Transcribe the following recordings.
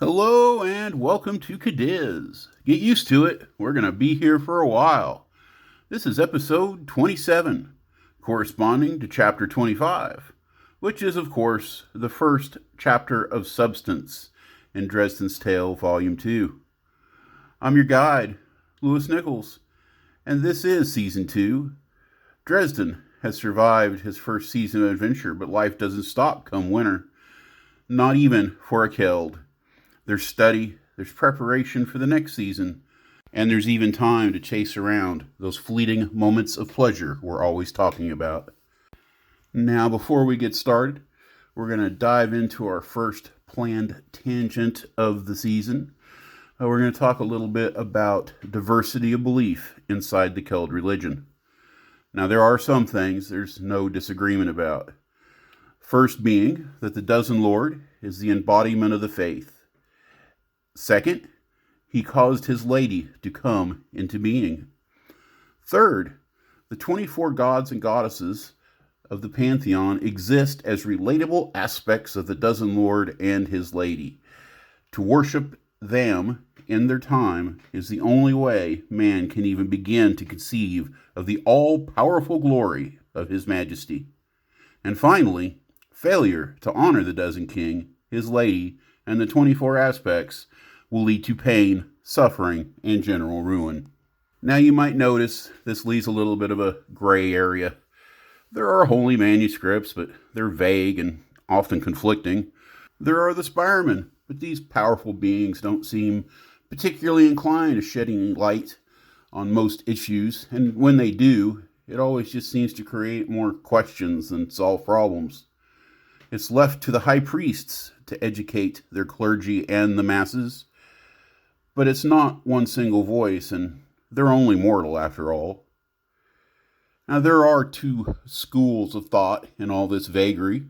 Hello and welcome to Kadiz. Get used to it. We're going to be here for a while. This is episode 27, corresponding to chapter 25, which is, of course, the first chapter of substance in Dresden's Tale, Volume 2. I'm your guide, Lewis Nichols, and this is Season 2. Dresden has survived his first season of adventure, but life doesn't stop come winter. Not even for a Keld. There's study, there's preparation for the next season, and there's even time to chase around those fleeting moments of pleasure we're always talking about. Now, before we get started, we're going to dive into our first planned tangent of the season. We're going to talk a little bit about diversity of belief inside the Keld religion. Now, there are some things there's no disagreement about. First being that the Dozen Lord is the embodiment of the faith. Second, he caused his lady to come into being. Third, the 24 gods and goddesses of the pantheon exist as relatable aspects of the Dozen Lord and his lady. To worship them in their time is the only way man can even begin to conceive of the all-powerful glory of his majesty. And finally, failure to honor the Dozen King, his lady, and the 24 aspects will lead to pain, suffering, and general ruin. Now you might notice this leaves a little bit of a gray area. There are holy manuscripts, but they're vague and often conflicting. There are the Spiremen, but these powerful beings don't seem particularly inclined to shedding light on most issues, and when they do, it always just seems to create more questions than solve problems. It's left to the high priests to educate their clergy and the masses, but it's not one single voice, and they're only mortal after all. Now, there are two schools of thought in all this vagary.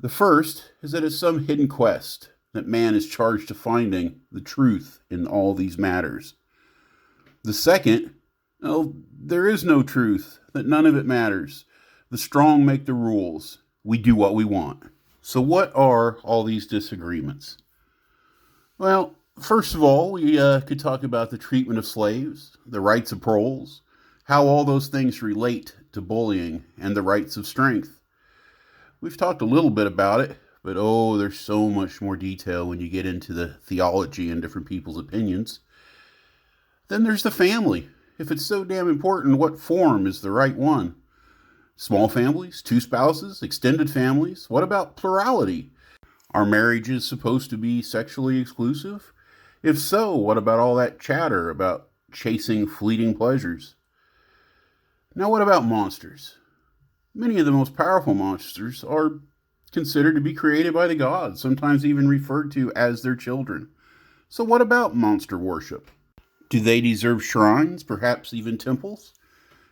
The first is that it's some hidden quest that man is charged to finding the truth in all these matters. The second, there is no truth, that none of it matters. The strong make the rules. We do what we want. So what are all these disagreements? Well, first of all, we could talk about the treatment of slaves, the rights of proles, how all those things relate to bullying and the rights of strength. We've talked a little bit about it, but there's so much more detail when you get into the theology and different people's opinions. Then there's the family. If it's so damn important, what form is the right one? Small families, two spouses, extended families? What about plurality? Are marriages supposed to be sexually exclusive? If so, what about all that chatter about chasing fleeting pleasures? Now, what about monsters? Many of the most powerful monsters are considered to be created by the gods, sometimes even referred to as their children. So what about monster worship? Do they deserve shrines, perhaps even temples?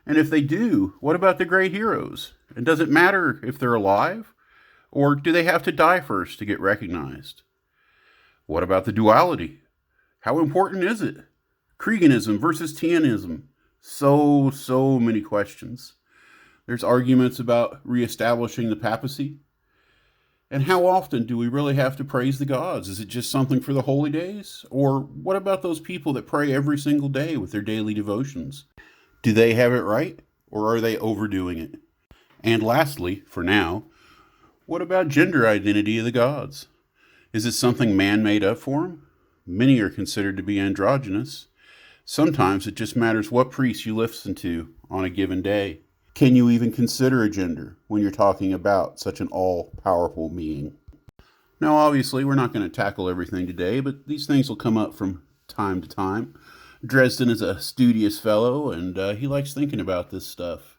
And if they do, what about the great heroes? And does it matter if they're alive? Or do they have to die first to get recognized? What about the duality? How important is it? Krieganism versus Tianism. So many questions. There's arguments about reestablishing the papacy. And how often do we really have to praise the gods? Is it just something for the holy days? Or what about those people that pray every single day with their daily devotions? Do they have it right? Or are they overdoing it? And lastly, for now, what about gender identity of the gods? Is it something man made up for them? Many are considered to be androgynous. Sometimes it just matters what priest you listen to on a given day. Can you even consider a gender when you're talking about such an all-powerful being? Now, obviously, we're not going to tackle everything today, but these things will come up from time to time. Dresden is a studious fellow, and he likes thinking about this stuff.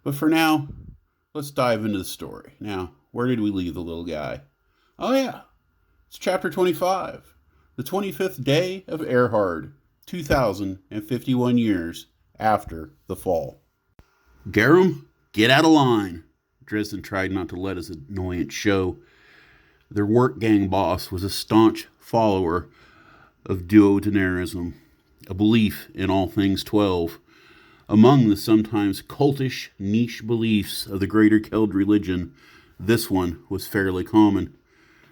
But for now, let's dive into the story. Now, where did we leave the little guy? Oh yeah, it's chapter 25, the 25th day of Erhard, 2051 years after the fall. Garum, get out of line. Dresden tried not to let his annoyance show. Their work gang boss was a staunch follower of duodenarism, a belief in all things 12. Among the sometimes cultish niche beliefs of the greater Keld religion, this one was fairly common.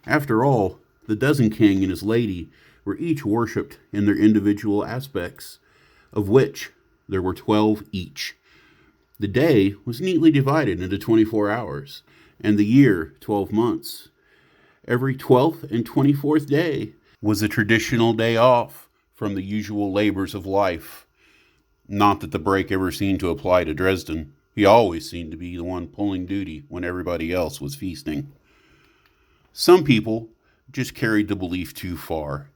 After all, The Dozen King and his lady were each worshipped in their individual aspects, of which there were 12 each. The day was neatly divided into 24 hours, and the year 12 months. Every 12th and 24th day was a traditional day off from the usual labors of life. Not that the break ever seemed to apply to Dresden. He always seemed to be the one pulling duty when everybody else was feasting. Some people just carried the belief too far.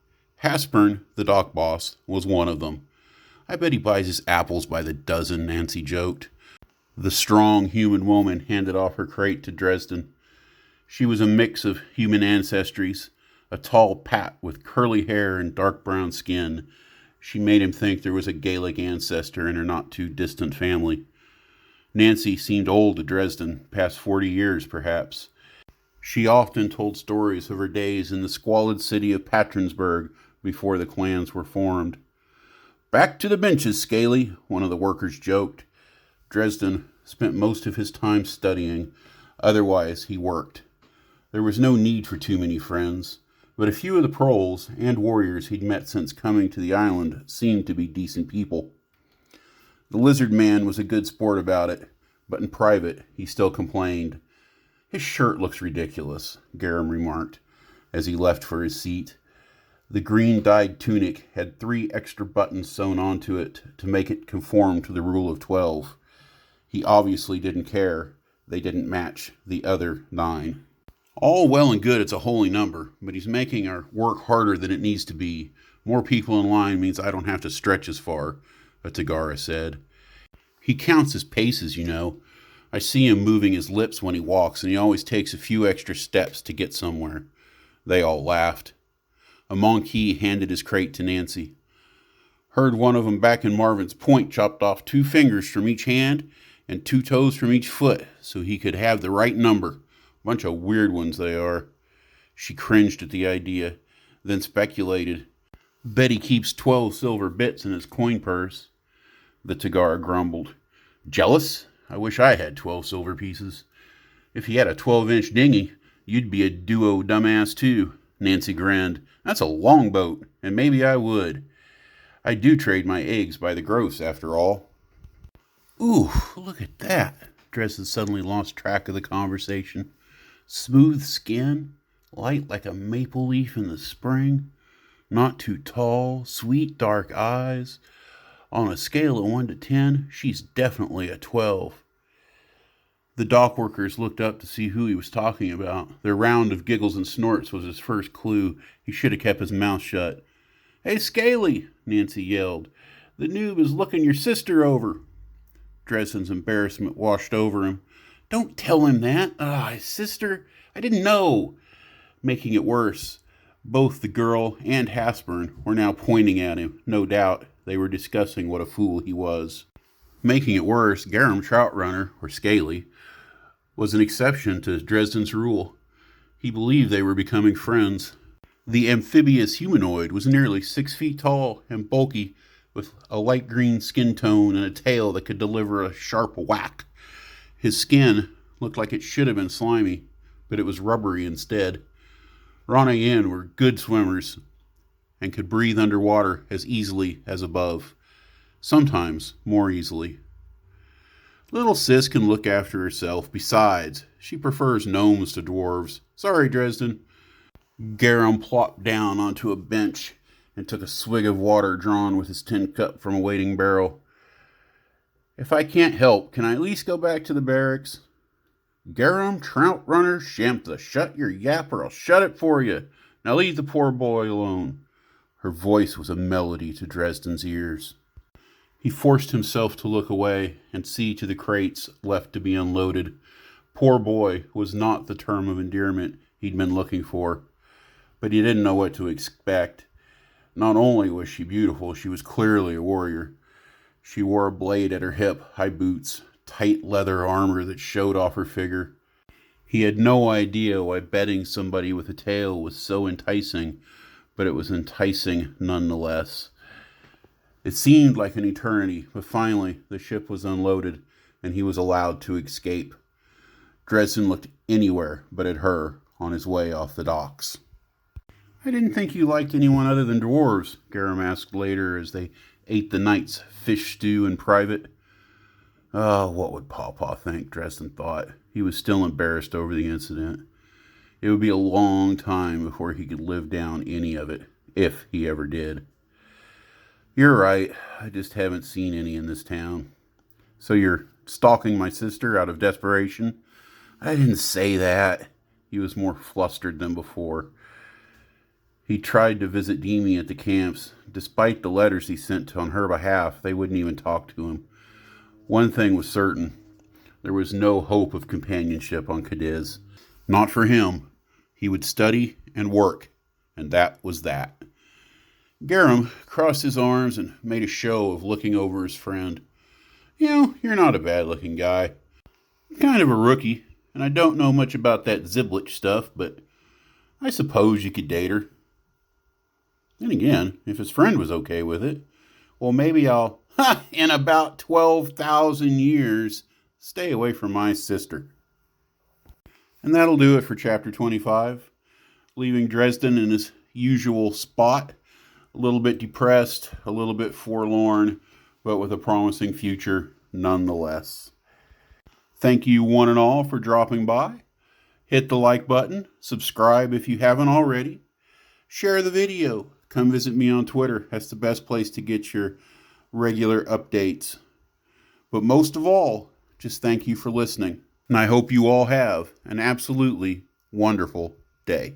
Haspern, the dock boss, was one of them. I bet he buys his apples by the dozen, Nancy joked. The strong human woman handed off her crate to Dresden. She was a mix of human ancestries, a tall pat with curly hair and dark brown skin. She made him think there was a Gaelic ancestor in her not-too-distant family. Nancy seemed old to Dresden, past 40 years perhaps. She often told stories of her days in the squalid city of Patronsburg before the clans were formed. "Back to the benches, Scaly," one of the workers joked. Dresden spent most of his time studying. Otherwise, he worked. There was no need for too many friends, but a few of the proles and warriors he'd met since coming to the island seemed to be decent people. The lizard man was a good sport about it, but in private he still complained. "His shirt looks ridiculous," Garum remarked, as he left for his seat. The green-dyed tunic had 3 extra buttons sewn onto it to make it conform to the rule of 12. He obviously didn't care. They didn't match the other 9. "All well and good, it's a holy number, but he's making our work harder than it needs to be. More people in line means I don't have to stretch as far," a Tagara said. "He counts his paces, you know. I see him moving his lips when he walks, and he always takes a few extra steps to get somewhere." They all laughed. A Monkey handed his crate to Nancy. "Heard one of them back in Marvin's Point chopped off 2 fingers from each hand and 2 toes from each foot so he could have the right number. Bunch of weird ones they are." She cringed at the idea, then speculated. "Bet he keeps 12 silver bits in his coin purse." The Tagara grumbled. "Jealous? I wish I had 12 silver pieces." "If he had a 12-inch dinghy, you'd be a duo dumbass too." Nancy grinned. "That's a longboat, and maybe I would. I do trade my eggs by the gross, after all." "Ooh, look at that." Dresden suddenly lost track of the conversation. "Smooth skin, light like a maple leaf in the spring, not too tall, sweet dark eyes. On a scale of 1 to 10, she's definitely a 12. The dock workers looked up to see who he was talking about. Their round of giggles and snorts was his first clue. He should have kept his mouth shut. "Hey, Scaly," Nancy yelled. "The noob is looking your sister over." Dresden's embarrassment washed over him. "Don't tell him that. His sister. I didn't know." Making it worse, both the girl and Haspern were now pointing at him. No doubt they were discussing what a fool he was. Making it worse, Garum Troutrunner, or Scaly, was an exception to Dresden's rule. He believed they were becoming friends. The amphibious humanoid was nearly 6 feet tall and bulky, with a light green skin tone and a tail that could deliver a sharp whack. His skin looked like it should have been slimy, but it was rubbery instead. Rana Yin were good swimmers and could breathe underwater as easily as above, sometimes more easily. "Little sis can look after herself. Besides, she prefers gnomes to dwarves. Sorry, Dresden." Garum plopped down onto a bench and took a swig of water drawn with his tin cup from a waiting barrel. "If I can't help, can I at least go back to the barracks?" "Garum Troutrunner Shamtha, shut your yap or I'll shut it for you. Now leave the poor boy alone." Her voice was a melody to Dresden's ears. He forced himself to look away and see to the crates left to be unloaded. Poor boy was not the term of endearment he'd been looking for, but he didn't know what to expect. Not only was she beautiful, she was clearly a warrior. She wore a blade at her hip, high boots, tight leather armor that showed off her figure. He had no idea why betting somebody with a tail was so enticing, but it was enticing nonetheless. It seemed like an eternity, but finally the ship was unloaded and he was allowed to escape. Dresden looked anywhere but at her on his way off the docks. I didn't think you liked anyone other than dwarves, Garum asked later as they ate the night's fish stew in private. Oh, what would Pawpaw think, Dresden thought. He was still embarrassed over the incident. It would be a long time before he could live down any of it, if he ever did. You're right, I just haven't seen any in this town. So you're stalking my sister out of desperation? I didn't say that. He was more flustered than before. He tried to visit Demi at the camps. Despite the letters he sent on her behalf, they wouldn't even talk to him. One thing was certain. There was no hope of companionship on Kadiz. Not for him. He would study and work, and that was that. Garum crossed his arms and made a show of looking over his friend. You're not a bad-looking guy. Kind of a rookie, and I don't know much about that Ziblich stuff, but I suppose you could date her. Then again, if his friend was okay with it, well, maybe I'll, in about 12,000 years, stay away from my sister. And that'll do it for Chapter 25, leaving Dresden in his usual spot, a little bit depressed, a little bit forlorn, but with a promising future nonetheless. Thank you one and all for dropping by. Hit the like button, subscribe if you haven't already, share the video, come visit me on Twitter. That's the best place to get your regular updates. But most of all, just thank you for listening. And I hope you all have an absolutely wonderful day.